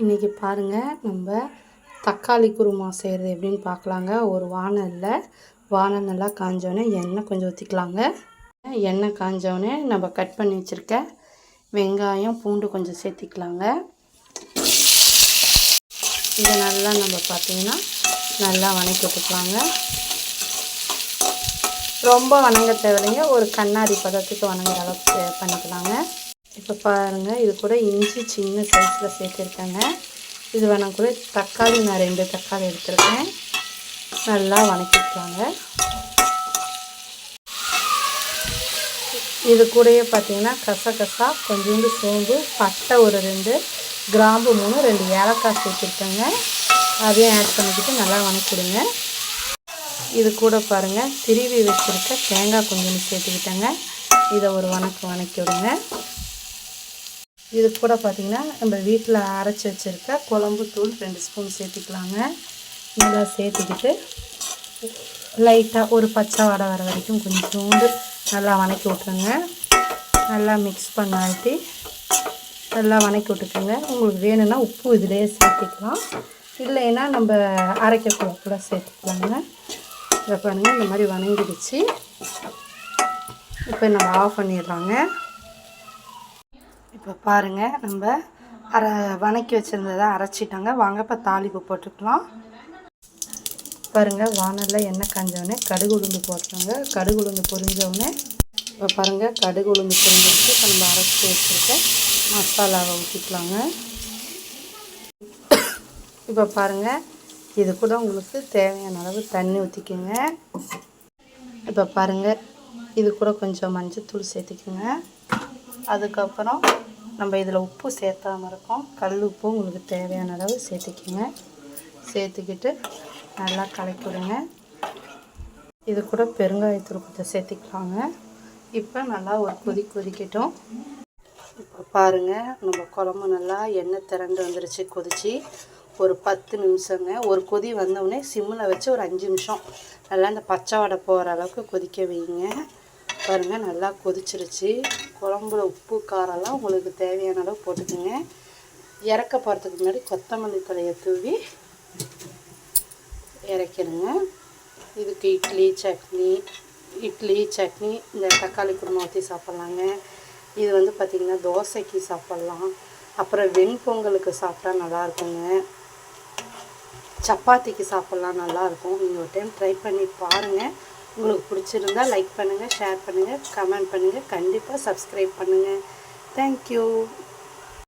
இன்றைக்கி பாருங்கள், நம்ம தக்காளி குருமா செய்கிறது எப்படின்னு பார்க்கலாங்க. ஒரு வானல் நல்லா காஞ்சோடனே எண்ணெய் கொஞ்சம் ஊற்றிக்கலாங்க. எண்ணெய் காஞ்சோடனே நம்ம கட் பண்ணி வச்சுருக்க வெங்காயம் பூண்டு கொஞ்சம் சேர்த்திக்கலாங்க. இதை நல்லா நம்ம பார்த்திங்கன்னா நல்லா வணக்கி விட்டுக்கலாங்க. ரொம்ப வணங்க தேவையில்லைங்க, ஒரு கண்ணாடி பதத்துக்கு வணங்குற அளவுக்கு பண்ணிக்கலாங்க. இப்போ பாருங்கள், இது கூட இஞ்சி சின்ன சைஸில் சேர்த்துருக்கேங்க. இது வேணால் கூட தக்காளி நான் 2 தக்காளி எடுத்துருக்கேன். நல்லா வணக்கிக்கலாங்க. இது கூடயே பார்த்திங்கன்னா கசகசா, கொஞ்சோண்டு சோம்பு, பட்டை ஒரு 2, கிராம்பு 3, 2 ஏலக்காய் சேர்த்துருக்கேங்க. அதையும் ஆட் பண்ணிக்கிட்டு நல்லா வணக்கிடுங்க. இது கூட பாருங்கள், திருவி வச்சுருக்க தேங்காய் கொஞ்சம் சேர்த்துக்கிட்டேங்க. இதை ஒரு வணக்கி விடுங்க. இது கூட பார்த்திங்கன்னா நம்ம வீட்டில் அரைச்சி வச்சுருக்க குழம்பு தூள் 2 ஸ்பூன் சேர்த்துக்கலாங்க. நல்லா சேர்த்துக்கிட்டு லைட்டாக ஒரு பச்சை வாடை வர வரைக்கும் கொஞ்சோண்டு நல்லா வணக்கி விட்ருங்க. நல்லா மிக்ஸ் பண்ணாட்டி நல்லா வணக்கி விட்டுக்கோங்க. உங்களுக்கு வேணும்னா உப்பு இதிலே சேர்த்துக்கலாம், இல்லைன்னா நம்ம அரைக்கக்குள்ள கூட சேர்த்துக்கலாங்க. இதை பாருங்கள், இந்த மாதிரி வணங்கிடுச்சு. இப்போ நம்ம ஆஃப் பண்ணிடுறாங்க. இப்போ பாருங்கள், நம்ம வணக்கி வச்சுருந்ததை அரைச்சிட்டாங்க. வாங்க இப்போ தாளிப்பு போட்டுக்கலாம். பாருங்கள், வானலில் எண்ணெய் காஞ்சோடனே கடுகு உளுந்து போட்டுருங்க. கடுகு உளுந்து பொரிஞ்சோடனே இப்போ பாருங்கள், கடுகு உளுந்து பொரிஞ்சிருச்சு. இப்போ நம்ம அரைச்சி வச்சுருக்க மசாலாவை ஊற்றிக்கலாங்க. இப்போ பாருங்கள், இது கூட உங்களுக்கு தேவையான அளவு தண்ணி ஊற்றிக்கோங்க. இப்போ பாருங்கள், இது கூட கொஞ்சம் மஞ்சத்தூள் சேர்த்துக்குங்க. அதுக்கப்புறம் நம்ம இதில் உப்பு சேர்த்தாமல் இருக்கோம், கல் உப்பு உங்களுக்கு தேவையான அளவு சேர்த்துக்குங்க. சேர்த்துக்கிட்டு நல்லா கலக்கி விடுங்க. இது கூட பெருங்காயத்தூள் கொஞ்சம் சேர்த்திக்கலாங்க. இப்போ நல்லா ஒரு கொதிக்கட்டும். இப்போ பாருங்கள், நம்ம குழம்பு நல்லா எண்ணெய் திரண்டு வந்துருச்சு. கொதிச்சு ஒரு 10 நிமிஷங்க. ஒரு கொதி வந்தோடனே சிம்மில் வச்சு ஒரு 5 நிமிஷம் நல்லா இந்த பச்சை வடை போகிற அளவுக்கு கொதிக்க வைங்க. பாருங்கள், நல்லா கொதிச்சிருச்சு. குழம்புல உப்பு காரெல்லாம் உங்களுக்கு தேவையான அளவு போட்டுக்கோங்க. இறக்க போகிறதுக்கு முன்னாடி கொத்தமல்லி தழையை தூவி இறக்கிடுங்க. இதுக்கு இட்லி சட்னி இந்த தக்காளி குருமா ஊற்றி சாப்பிட்லாங்க. இது வந்து பார்த்திங்கன்னா தோசைக்கு சாப்பிட்லாம், அப்புறம் வெண்பொங்கலுக்கு சாப்பிட்டா நல்லாயிருக்குங்க, சப்பாத்திக்கு சாப்பிட்லாம், நல்லாயிருக்கும். நீங்கள் ஒரு டைம் ட்ரை பண்ணி பாருங்கள். உங்களுக்கு பிடிச்சிருந்தால் லைக் பண்ணுங்கள், ஷேர் பண்ணுங்கள், கமெண்ட் பண்ணுங்கள், கண்டிப்பாக சப்ஸ்கிரைப் பண்ணுங்கள். தேங்க்யூ.